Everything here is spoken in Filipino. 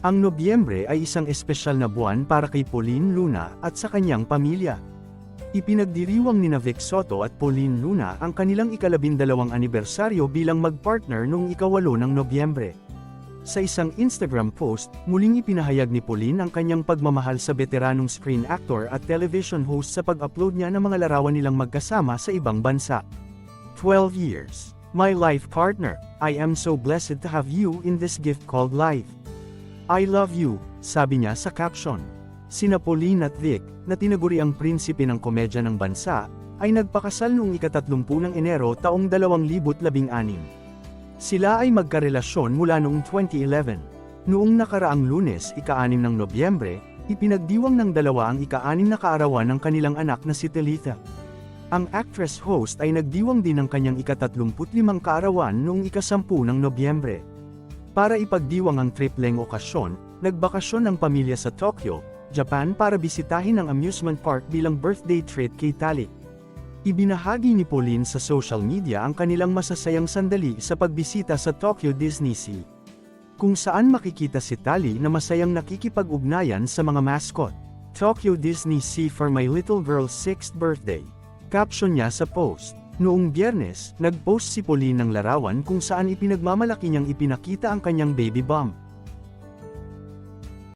Ang Nobyembre ay isang espesyal na buwan para kay Pauline Luna at sa kanyang pamilya. Ipinagdiriwang nina Vic Soto at Pauline Luna ang kanilang ika-12 anibersaryo bilang mag-partner noong ika-8 ng Nobyembre. Sa isang Instagram post, muling ipinahayag ni Pauline ang kanyang pagmamahal sa veteranong screen actor at television host sa pag-upload niya ng mga larawan nilang magkasama sa ibang bansa. 12 years. My life partner, I am so blessed to have you in this gift called life. I love you, sabi niya sa caption. Sina Pauline at Vic, na tinaguri ang prinsipe ng komedya ng bansa, ay nagpakasal noong ika-30 ng Enero taong 2016. Sila ay magkarelasyon mula noong 2011. Noong nakaraang Lunes, ika-6 ng Nobyembre, ipinagdiwang ng dalawa ang ika-6 na kaarawan ng kanilang anak na si Talitha. Ang actress-host ay nagdiwang din ng kanyang ika-35 kaarawan noong ika-10 ng Nobyembre. Para ipagdiwang ang tripleng okasyon, nagbakasyon ang pamilya sa Tokyo, Japan para bisitahin ang amusement park bilang birthday treat kay Tali. Ibinahagi ni Pauline sa social media ang kanilang masasayang sandali sa pagbisita sa Tokyo Disney Sea, kung saan makikita si Tali na masayang nakikipag-ugnayan sa mga mascot. Tokyo Disney Sea for my little girl's 6th birthday. Caption niya sa post. Noong Biyernes, nag-post si Pauline ng larawan kung saan ipinagmamalaki niyang ipinakita ang kanyang baby bump.